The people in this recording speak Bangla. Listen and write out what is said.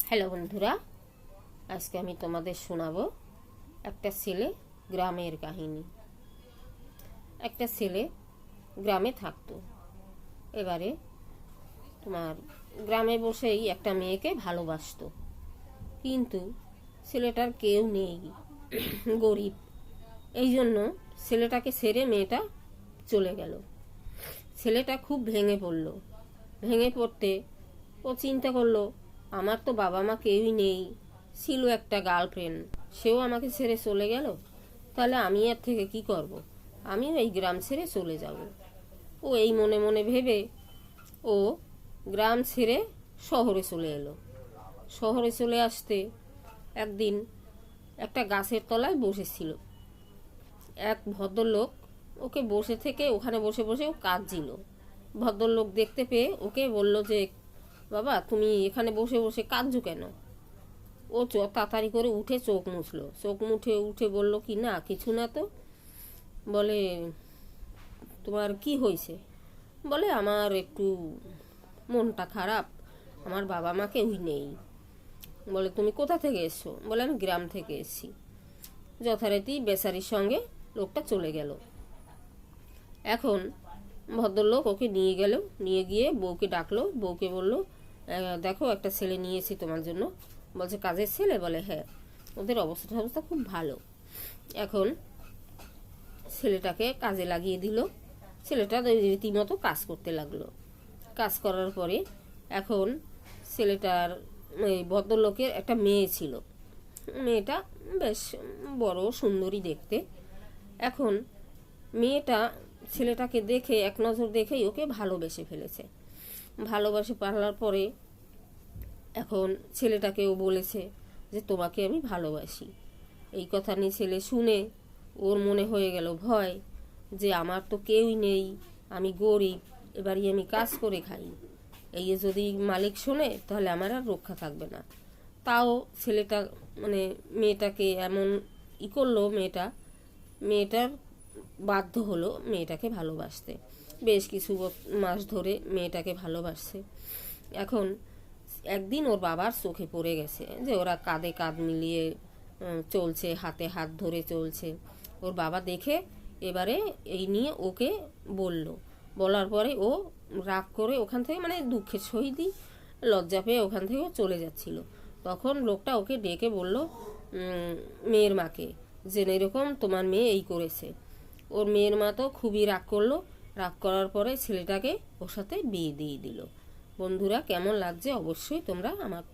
হ্যালো বন্ধুরা, আজকে আমি তোমাদের শোনাবো একটা ছেলে গ্রামের কাহিনী। একটা ছেলে গ্রামে থাকতো। এবারে তোমার গ্রামে বসেই একটা মেয়েকে ভালোবাসতো, কিন্তু ছেলেটার কেউ নেই, গরিব। এই জন্য ছেলেটাকে ছেড়ে মেয়েটা চলে গেল। ছেলেটা খুব ভেঙে পড়ল। ভেঙে পড়তে ও চিন্তা করলো, আমার তো বাবা মা কেউই নেই, ছিল একটা গার্লফ্রেন্ড, সেও আমাকে ছেড়ে চলে গেল, তাহলে আমি এর থেকে কি করব? আমিও এই গ্রাম ছেড়ে চলে যাব। ও এই মনে মনে ভেবে ও গ্রাম ছেড়ে শহরে চলে এলো। শহরে চলে আসতে একদিন একটা গাছের তলায় বসেছিল। এক ভদ্রলোক ওকে বসে থেকে ওখানে বসে বসে ও কাঁদছিল। ভদ্রলোক দেখতে পেয়ে ওকে বলল যে, বাবা তুমি এখানে বসে বসে কাঁদছো কেন? ও তাড়াতাড়ি করে উঠে চোখ মুছলো। চোখ মুঠে উঠে বলল কি, না কিছু না তো। বলে, তোমার কি হয়েছে? বলে, আমার একটু মনটা খারাপ, আমার বাবা মা কেউই নেই। বলে, তুমি কোথা থেকে এসছো? বলে, আমি গ্রাম থেকে এসেছি। যথারীতি বেচারির সঙ্গে লোকটা চলে গেল। এখন ভদ্রলোক ওকে নিয়ে গেল, নিয়ে গিয়ে বউকে ডাকলো। বউকে বলল, দেখো একটা ছেলে নিয়েছি তোমার জন্য। বলছে, কাজের ছেলে? বলে, হ্যাঁ। ওদের অবস্থা খুব ভালো। এখন ছেলেটাকে কাজে লাগিয়ে দিল। ছেলেটা রীতিমতো কাজ করতে লাগলো। কাজ করার পরে এখন ছেলেটার এই ভদ্রলোকের একটা মেয়ে ছিল। মেয়েটা বেশ বড় সুন্দরী দেখতে। এখন মেয়েটা ছেলেটাকে দেখে এক নজর দেখেই ওকে ভালোবেসে ফেলেছে। ভালোবাসে পারলার পরে এখন ছেলেটাকেও বলেছে যে, তোমাকে আমি ভালোবাসি। এই কথা নিয়ে ছেলে শুনে ওর মনে হয়ে গেল ভয়, যে আমার তো কেউই নেই, আমি গরিব, এবারই আমি কাজ করে খাই, এই যদি মালিক শোনে তাহলে আমার আর রক্ষা থাকবে না। তাও ছেলেটা মেয়েটাকে এমন করলো, মেয়েটার বাধ্য হলো মেয়েটাকে ভালোবাসতে। বেশ কিছু মাস ধরে মেয়েটাকে ভালোবাসছে। এখন একদিন ওর বাবার চোখে পড়ে গেছে যে ওরা কাঁধে কাঁধ মিলিয়ে চলছে, হাতে হাত ধরে চলছে। ওর বাবা দেখে এবারে এই নিয়ে ওকে বলল। বলার পরে ও রাগ করে ওখান থেকে, দুঃখের সহিতই লজ্জা পেয়ে ওখান থেকে চলে যাচ্ছিল। তখন লোকটা ওকে ডেকে বলল মেয়ের মাকে, যে এরকম তোমার মেয়ে এই করেছে। ওর মেয়ের মা তো খুবই রাগ করলো। রাগ করার পরে ছেলেটাকে ওর সাথে বিয়ে দিয়ে দিল। বন্ধুরা, কেমন লাগছে অবশ্যই তোমরা আমার